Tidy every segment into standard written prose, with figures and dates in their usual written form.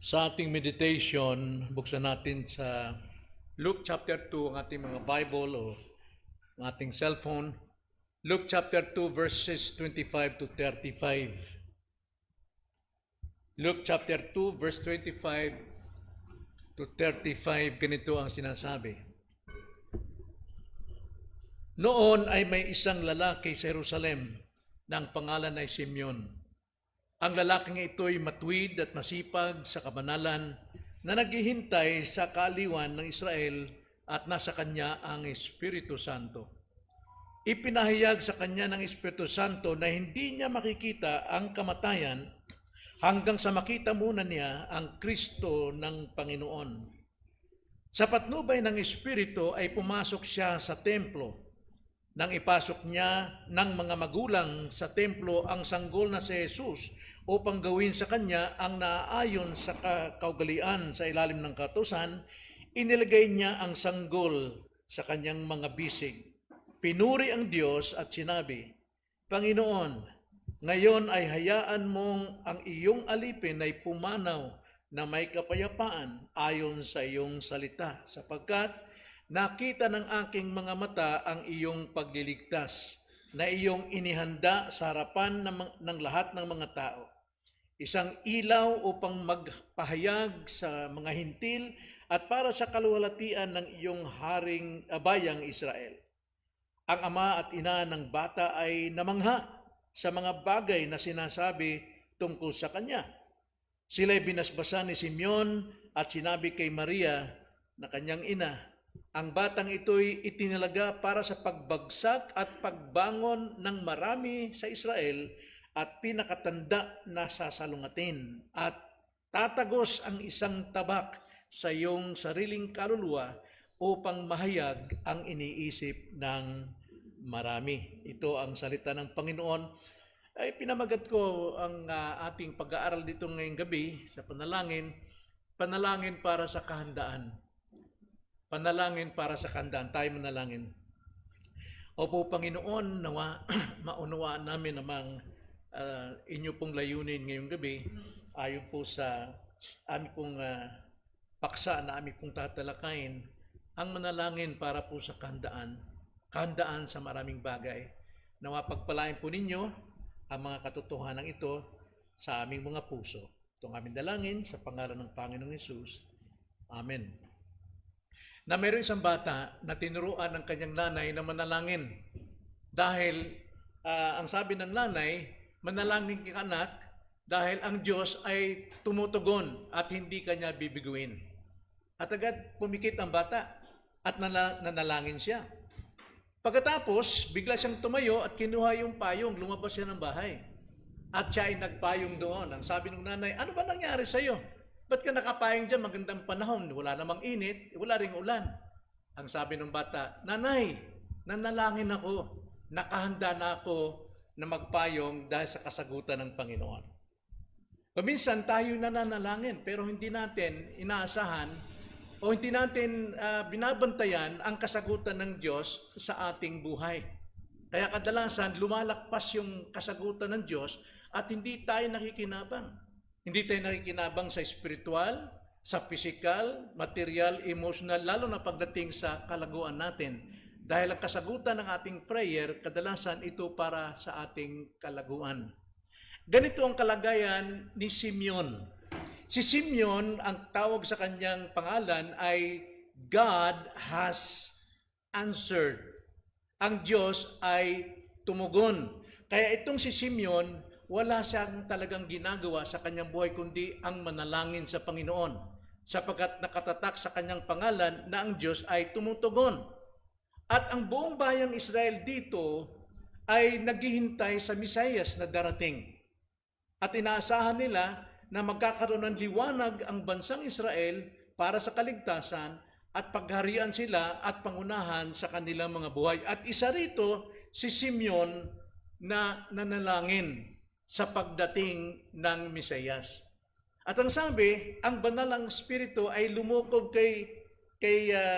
Sa ating meditation, buksan natin sa Luke chapter 2 ang ating mga Bible o ang ating cellphone. Luke chapter 2 verses 25 to 35. Luke chapter 2 verse 25 to 35, ganito ang sinasabi. Noon ay may isang lalaki sa Jerusalem na ang pangalan ay Simeon. Ang lalaking ito'y matuwid at masipag sa kabanalan na naghihintay sa kaaliwan ng Israel at nasa kanya ang Espiritu Santo. Ipinahayag sa kanya ng Espiritu Santo na hindi niya makikita ang kamatayan hanggang sa makita muna niya ang Kristo ng Panginoon. Sa patnubay ng Espiritu ay pumasok siya sa templo. Nang ipasok niya ng mga magulang sa templo ang sanggol na si Jesus upang gawin sa kanya ang naaayon sa kaugalian sa ilalim ng kautusan, inilagay niya ang sanggol sa kanyang mga bisig. Pinuri ang Diyos at sinabi, Panginoon, ngayon ay hayaan mong ang iyong alipin ay pumanaw na may kapayapaan ayon sa iyong salita, sapagkat nakita ng aking mga mata ang iyong pagliligtas na iyong inihanda sa harapan ng lahat ng mga tao. Isang ilaw upang magpahayag sa mga hintil at para sa kaluwalhatian ng iyong bayang Israel. Ang ama at ina ng bata ay namangha sa mga bagay na sinasabi tungkol sa kanya. Sila'y binasbasan ni Simeon at sinabi kay Maria na kanyang ina, ang batang ito'y itinalaga para sa pagbagsak at pagbangon ng marami sa Israel at pinakatanda na sasalungatin at tatagos ang isang tabak sa iyong sariling kaluluwa upang mahayag ang iniisip ng marami. Ito ang salita ng Panginoon. Ay pinamagat ko ang ating pag-aaral dito ngayong gabi sa panalangin para sa kahandaan. Panalangin para sa kahandaan. Tayo manalangin. Opo Panginoon, nawa maunawaan namin namang inyo pong layunin ngayong gabi ayon po sa aming pong paksa na aming pong tatalakayin, ang manalangin para po sa kahandaan sa maraming bagay. Nawa pagpalain po ninyo ang mga katotohanan ito sa aming mga puso. Itong aming dalangin sa pangalan ng Panginoong Hesus. Amen. Na mayroon isang bata na tinuruan ng kanyang nanay na manalangin. Dahil ang sabi ng nanay, manalangin ka anak dahil ang Diyos ay tumutugon at hindi kanya bibiguin. At agad pumikit ang bata at nanalangin siya. Pagkatapos, bigla siyang tumayo at kinuha yung payong, lumabas siya ng bahay. At siya ay nagpayong doon. Ang sabi ng nanay, ano ba nangyari sa'yo? Ba't ka nakapayong dyan? Magandang panahon. Wala namang init, wala ring ulan. Ang sabi ng bata, Nanay, nanalangin ako. Nakahanda na ako na magpayong dahil sa kasagutan ng Panginoon. Minsan tayo nananalangin pero hindi natin inaasahan o hindi natin binabantayan ang kasagutan ng Diyos sa ating buhay. Kaya kadalasan lumalakpas yung kasagutan ng Diyos at hindi tayo nakikinabang. Hindi tayo nakikinabang sa spiritual, sa physical, material, emotional, lalo na pagdating sa kalaguan natin. Dahil ang kasagutan ng ating prayer, kadalasan ito para sa ating kalaguan. Ganito ang kalagayan ni Simeon. Si Simeon, ang tawag sa kanyang pangalan ay God has answered. Ang Diyos ay tumugon. Kaya itong si Simeon, wala siyang talagang ginagawa sa kanyang buhay kundi ang manalangin sa Panginoon sapagkat nakatatak sa kanyang pangalan na ang Diyos ay tumutugon. At ang buong bayang Israel dito ay naghihintay sa Mesiyas na darating. At inaasahan nila na magkakaroon ng liwanag ang bansang Israel para sa kaligtasan at pagharian sila at pangunahan sa kanilang mga buhay. At isa rito si Simeon na nanalangin sa pagdating ng Mesiyas. At ang sabi, ang banal ng Espiritu ay lumukob kay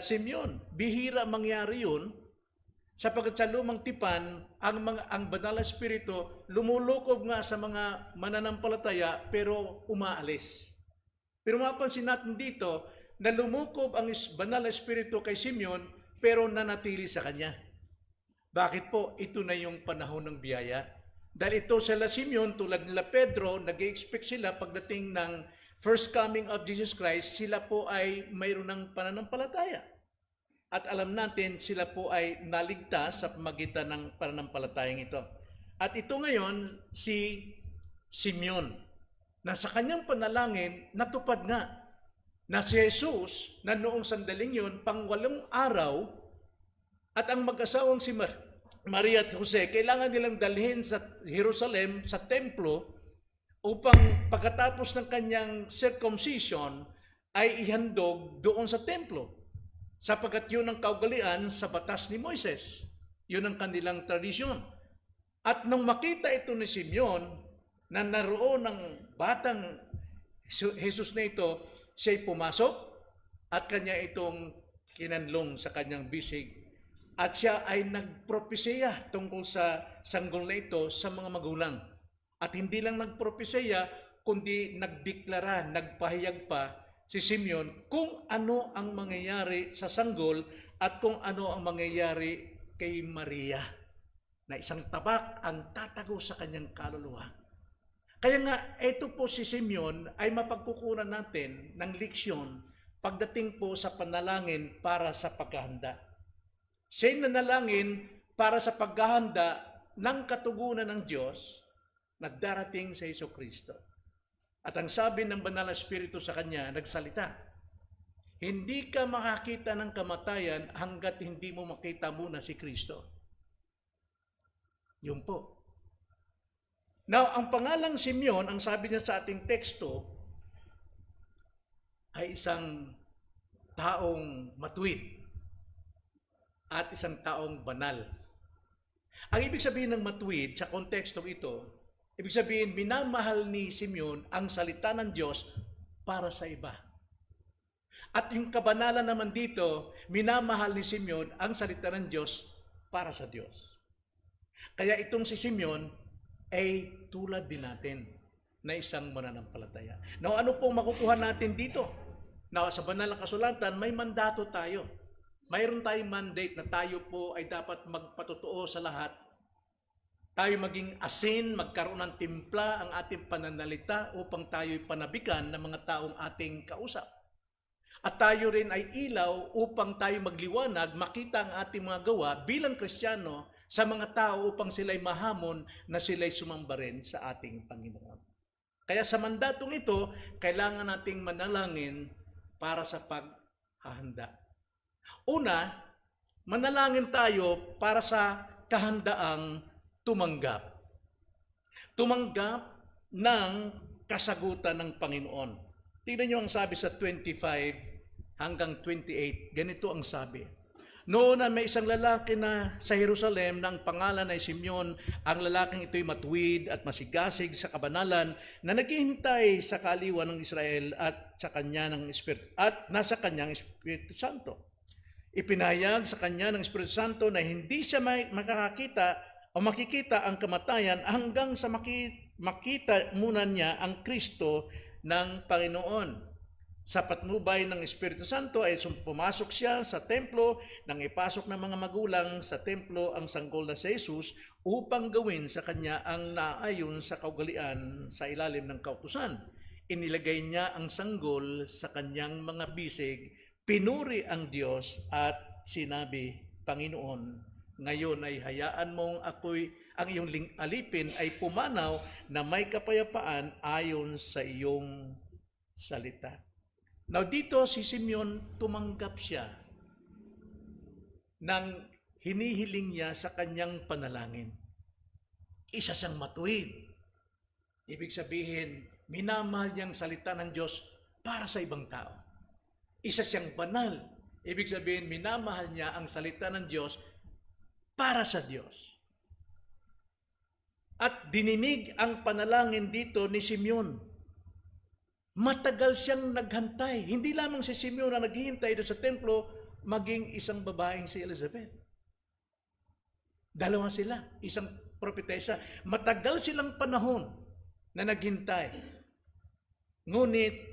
Simeon. Bihira mangyari yun, sapagkat sa lumang tipan, ang banal na Espiritu lumulukob nga sa mga mananampalataya pero umaalis. Pero mapansin natin dito na lumukob ang banal na espiritu kay Simeon pero nanatili sa kanya. Bakit po? Ito na yung panahon ng biyaya. Dahil ito sila Simeon, tulad nila Pedro, nag-expect sila pagdating ng first coming of Jesus Christ, sila po ay mayroon ng pananampalataya. At alam natin, sila po ay naligtas sa pamagitan ng pananampalatayang ito. At ito ngayon, si Simeon, na sa kanyang panalangin, natupad nga na si Jesus, na noong sandaling yun, pang-8 araw, at ang mag-asawang si Maria at Jose, kailangan nilang dalhin sa Jerusalem, sa templo, upang pagkatapos ng kanyang circumcision, ay ihandog doon sa templo. Sapagkat yun ang kaugalian sa batas ni Moises. Yun ang kanilang tradisyon. At nang makita ito ni Simeon, na naroon ng batang Jesus na ito, siya'y pumasok at kanya itong kinanlong sa kanyang bisig. At siya ay nagpropesiya tungkol sa sanggol na ito sa mga magulang. At hindi lang nagpropesiya, kundi nagdeklara, nagpahayag pa si Simeon kung ano ang mangyayari sa sanggol at kung ano ang mangyayari kay Maria, na isang tabak ang tatago sa kanyang kaluluwa. Kaya nga, ito po si Simeon ay mapagkukunan natin ng leksyon pagdating po sa panalangin para sa paghahanda. Siya'y nanalangin para sa paghahanda ng katugunan ng Diyos na darating sa Jesucristo. At ang sabi ng Banal na Espiritu sa kanya, nagsalita, hindi ka makakita ng kamatayan hanggat hindi mo makita muna si Kristo. Yun po. Now, ang pangalang Simeon, ang sabi niya sa ating teksto, ay isang taong matuwid at isang taong banal. Ang ibig sabihin ng matuwid sa kontekstong ito, ibig sabihin, minamahal ni Simeon ang salita ng Diyos para sa iba. At yung kabanalan naman dito, minamahal ni Simeon ang salita ng Diyos para sa Diyos. Kaya itong si Simeon ay tulad din natin na isang mananampalataya. Now, ano pong makukuha natin dito? Now, sa banal na kasulatan, may mandato tayo. Mayroon tayong mandate na tayo po ay dapat magpatotoo sa lahat. Tayo maging asin, magkaroon ng timpla ang ating pananalita upang tayo'y panabikan ng mga taong ating kausap. At tayo rin ay ilaw upang tayo magliwanag, makita ang ating mga gawa bilang Kristiyano sa mga tao upang sila'y mahamon na sila'y sumamba rin sa ating Panginoon. Kaya sa mandatong ito, kailangan nating manalangin para sa paghahanda. Una, manalangin tayo para sa kahandaang tumanggap. Tumanggap ng kasagutan ng Panginoon. Tingnan niyo ang sabi sa 25 hanggang 28. Ganito ang sabi. Noon na may isang lalaki na sa Jerusalem na ang pangalan ay Simeon, ang lalaking ito'y matuwid at masigasig sa kabanalan na naghihintay sa kaaliwan ng Israel at sa kanya ng Espiritu at nasa kanyang Espiritu Santo. Ipinahayag sa kanya ng Espiritu Santo na hindi siya makakakita o makikita ang kamatayan hanggang sa makita muna niya ang Kristo ng Panginoon. Sa patnubay ng Espiritu Santo ay pumasok siya sa templo nang ipasok ng mga magulang sa templo ang sanggol na si Jesus upang gawin sa kanya ang naayon sa kaugalian sa ilalim ng kautusan. Inilagay niya ang sanggol sa kanyang mga bisig, pinuri ang Diyos at sinabi, Panginoon, ngayon ay hayaan mong ang iyong alipin ay pumanaw na may kapayapaan ayon sa iyong salita. Now dito si Simeon tumanggap siya ng hinihiling niya sa kanyang panalangin. Isa siyang matuwid. Ibig sabihin, minamahal niyang salita ng Diyos para sa ibang tao. Isa siyang banal. Ibig sabihin, minamahal niya ang salita ng Diyos para sa Diyos. At dininig ang panalangin dito ni Simeon. Matagal siyang naghantay. Hindi lamang si Simeon na naghihintay doon sa templo, maging isang babaeng si Elizabeth. Dalawa sila, isang propetesa. Matagal silang panahon na naghintay. Ngunit,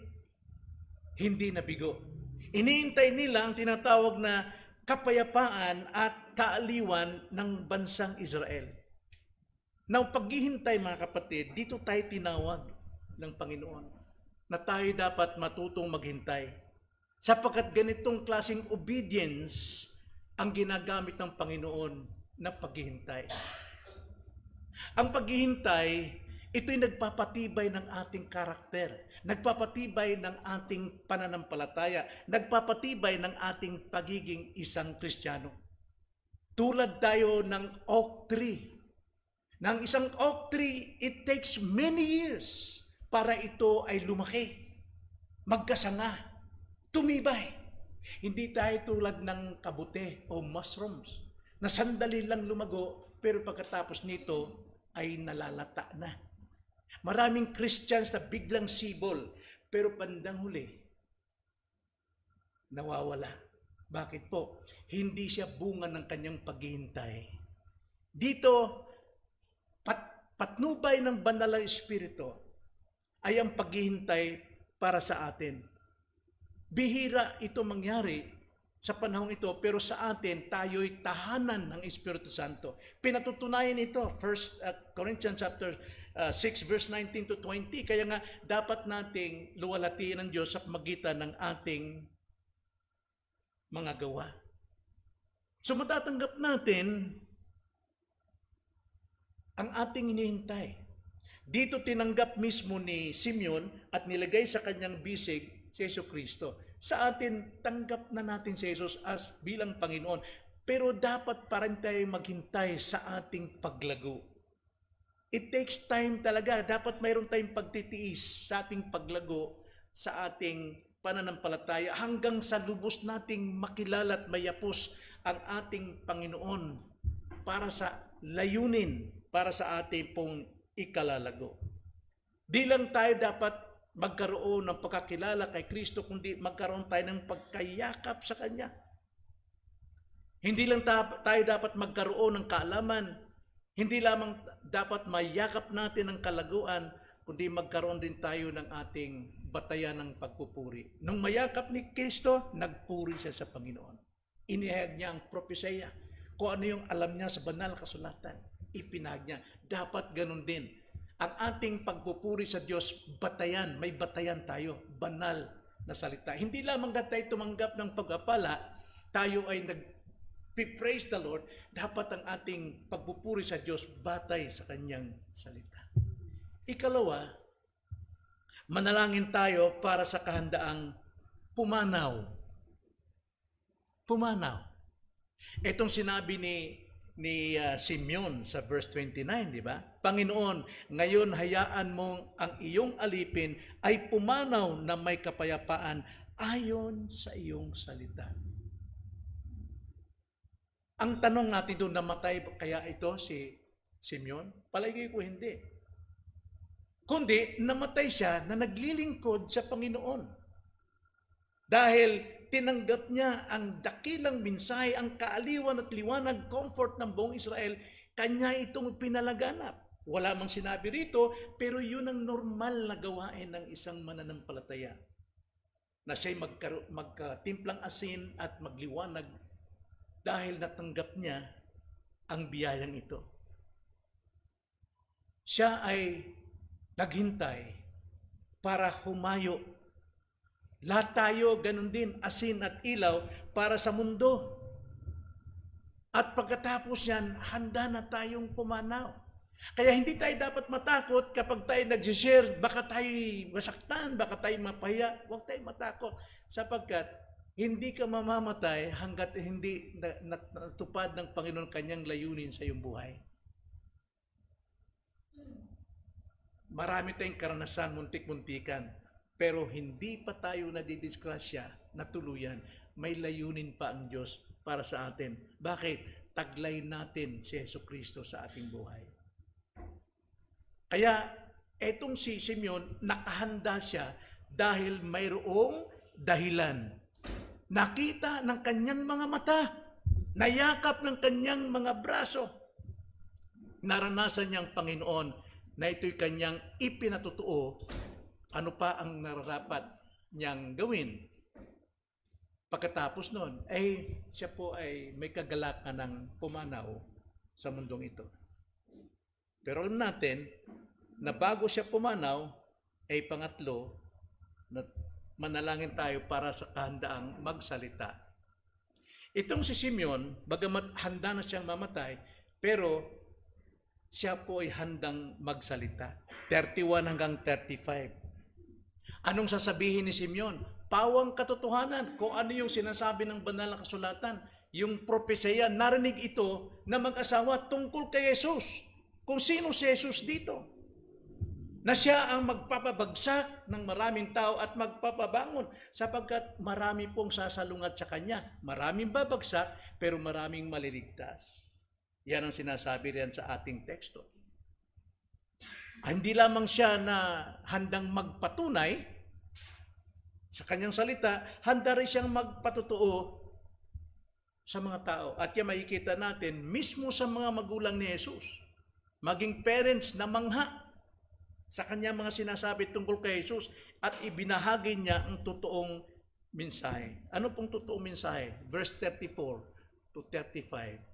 hindi nabigo. Iniintay nila ang tinatawag na kapayapaan at kaaliwan ng bansang Israel. Nang paghihintay mga kapatid, dito tayo tinawag ng Panginoon na tayo dapat matutong maghintay. Sapagkat ganitong klaseng obedience ang ginagamit ng Panginoon na paghihintay. Ang paghihintay, ito'y nagpapatibay ng ating karakter, nagpapatibay ng ating pananampalataya, nagpapatibay ng ating pagiging isang Kristiyano. Tulad tayo ng oak tree. Ng isang oak tree, it takes many years para ito ay lumaki, magkasanga, tumibay. Hindi tayo tulad ng kabute o mushrooms na sandali lang lumago pero pagkatapos nito ay nalalata na. Maraming Christians na biglang sibol pero bandang huli nawawala. Bakit po? Hindi siya bunga ng kanyang paghihintay. Dito, patnubay ng banal na Espiritu ay ang paghihintay para sa atin. Bihira ito mangyari sa panahong ito, pero sa atin, tayo'y tahanan ng Espiritu Santo. Pinatutunayan ito, 1 Corinthians chapter 6, verse 19 to 20. Kaya nga, dapat nating luwalhatiin ng Diyos sa magitan ng ating mga gawa. So matatanggap natin ang ating hinihintay. Dito tinanggap mismo ni Simeon at nilagay sa kanyang bisig si Jesucristo. Sa atin, tanggap na natin si Jesus as bilang Panginoon. Pero dapat pa rin tayo maghintay sa ating paglago. It takes time talaga. Dapat mayroon tayong pagtitiis sa ating paglago, sa ating pananampalataya, hanggang sa lubos nating makilala at mayapos ang ating Panginoon para sa layunin, para sa ating pong ikalalago. Di lang tayo dapat magkaroon ng pagkakilala kay Kristo, kundi magkaroon tayo ng pagkayakap sa Kanya. Hindi lang tayo dapat magkaroon ng kaalaman, hindi lamang dapat mayakap natin ang kalaguan, kundi magkaroon din tayo ng ating batayan ng pagpupuri. Nung mayakap ni Kristo, nagpuri siya sa Panginoon. Inihayag niya ang propesya, kung ano yung alam niya sa banal na kasulatan, ipinahayag niya. Dapat ganun din. Ang ating pagpupuri sa Diyos, batayan, may batayan tayo, banal na salita. Hindi lamang na tayo tumanggap ng pag-apala, tayo ay nag-praise the Lord, dapat ang ating pagpupuri sa Diyos batay sa Kanyang salita. Ikalawa, manalangin tayo para sa kahandaang pumanaw. Pumanaw. Itong sinabi ni Simeon sa verse 29, di ba? Panginoon, ngayon hayaan mong ang iyong alipin ay pumanaw na may kapayapaan ayon sa iyong salita. Ang tanong natin doon, namatay kaya ito si Simeon? Palagay ko hindi. Kundi namatay siya na naglilingkod sa Panginoon. Dahil tinanggap niya ang dakilang mensahe, ang kaaliwan at liwanag, comfort ng buong Israel, kanya itong pinalaganap. Wala mang sinabi rito, pero yun ang normal na gawain ng isang mananampalataya. Na siya'y magkatimplang asin at magliwanag dahil natanggap niya ang biyayang ito. Siya ay naghintay para humayo. Lahat tayo, ganun din, asin at ilaw para sa mundo. At pagkatapos yan, handa na tayong pumanaw. Kaya hindi tayo dapat matakot kapag tayo nag-share, baka tayo masaktan, baka tayo mapahiya. Huwag tayo matakot sapagkat hindi ka mamamatay hanggat hindi natupad ng Panginoon kanyang layunin sa iyong buhay. Marami tayong karanasan, muntik-muntikan. Pero hindi pa tayo nadidisgrasya na tuluyan. May layunin pa ang Diyos para sa atin. Bakit? Taglay natin si Jesucristo sa ating buhay. Kaya, etong si Simeon, nakahanda siya dahil mayroong dahilan. Nakita ng kanyang mga mata, nayakap ng kanyang mga braso. Naranasan niyang Panginoon na ito'y kanyang ipinatutuo. Ano pa ang nararapat niyang gawin. Pagkatapos nun, siya po ay may kagalakan ng pumanaw sa mundong ito. Pero alam natin na bago siya pumanaw, pangatlo, na manalangin tayo para sa kahandaang magsalita. Itong si Simeon, bagamat handa na siyang mamatay, pero siya po ay handang magsalita. 31 hanggang 35. Anong sasabihin ni Simeon? Pawang katotohanan kung ano yung sinasabi ng banal na kasulatan. Yung propesya, narinig ito na mag-asawa tungkol kay Jesus. Kung sino si Jesus dito. Na siya ang magpapabagsak ng maraming tao at magpapabangon sapagkat marami pong sasalungat sa kanya. Maraming babagsak pero maraming maliligtas. Yan ang sinasabi riyan sa ating teksto. Hindi lamang siya na handang magpatunay sa kanyang salita, handa rin siyang magpatotoo sa mga tao. At yan makikita natin mismo sa mga magulang ni Jesus. Maging parents na mangha sa kanyang mga sinasabi tungkol kay Jesus at ibinahagi niya ang totoong mensahe. Ano pong totoong mensahe? Verse 34 to 35.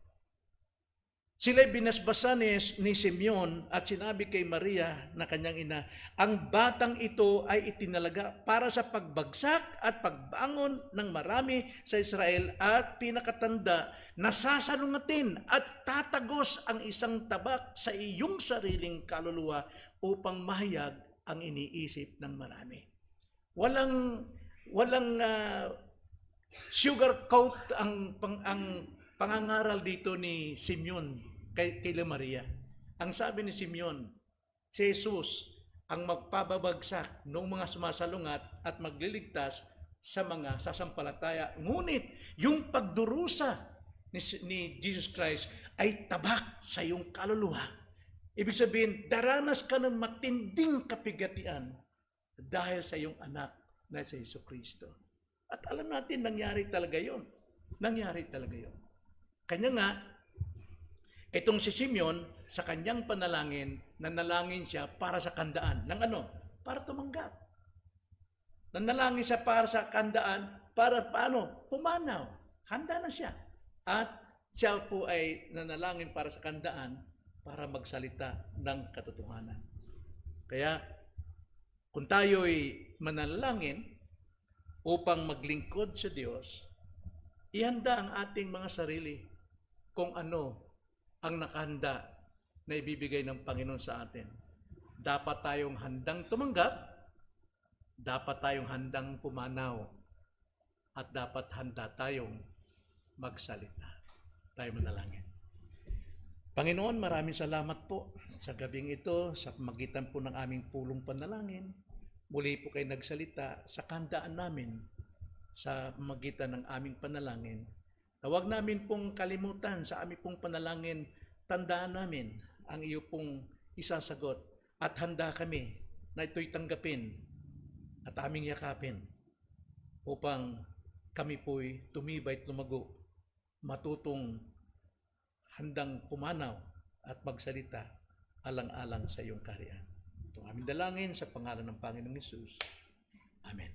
Sila'y binasbasa ni Simeon at sinabi kay Maria na kanyang ina, ang batang ito ay itinalaga para sa pagbagsak at pagbangon ng marami sa Israel at pinakatanda na sasalungatin at tatagos ang isang tabak sa iyong sariling kaluluwa upang mahayag ang iniisip ng marami. Walang sugarcoat ang pangangaral dito ni Simeon kay Maria. Ang sabi ni Simeon, si Jesus ang magpababagsak ng mga sumasalungat at magliligtas sa mga sasampalataya. Ngunit yung pagdurusa ni Jesus Christ ay tabak sa iyong kaluluwa. Ibig sabihin, daranas ka ng matinding kapigatian dahil sa iyong anak na si Jesus Kristo. At alam natin, nangyari talaga yon. Nangyari talaga yon. Kanya nga, itong si Simeon, sa kanyang panalangin, nanalangin siya para sa kandaan. Ng ano? Para tumanggap. Nanalangin siya para sa kandaan, para paano? Pumanaw. Handa na siya. At siya po ay nanalangin para sa kandaan, para magsalita ng katotohanan. Kaya, kung tayo'y manalangin upang maglingkod sa Diyos, ihanda ang ating mga sarili kung ano ang nakahanda na ibibigay ng Panginoon sa atin. Dapat tayong handang tumanggap, dapat tayong handang pumanaw, at dapat handa tayong magsalita. Tayo manalangin. Panginoon, maraming salamat po sa gabing ito, sa magitan po ng aming pulong panalangin. Muli po kayo nagsalita sa kandaan namin sa magitan ng aming panalangin. Na huwag namin pong kalimutan sa aming pong panalangin, tandaan namin ang iyo pong isasagot at handa kami na ito'y tanggapin at aming yakapin upang kami po'y tumibay at lumago, matutong handang pumanaw at magsalita alang-alang sa iyong kaharian. Ito aming dalangin sa pangalan ng Panginoong Hesus. Amen.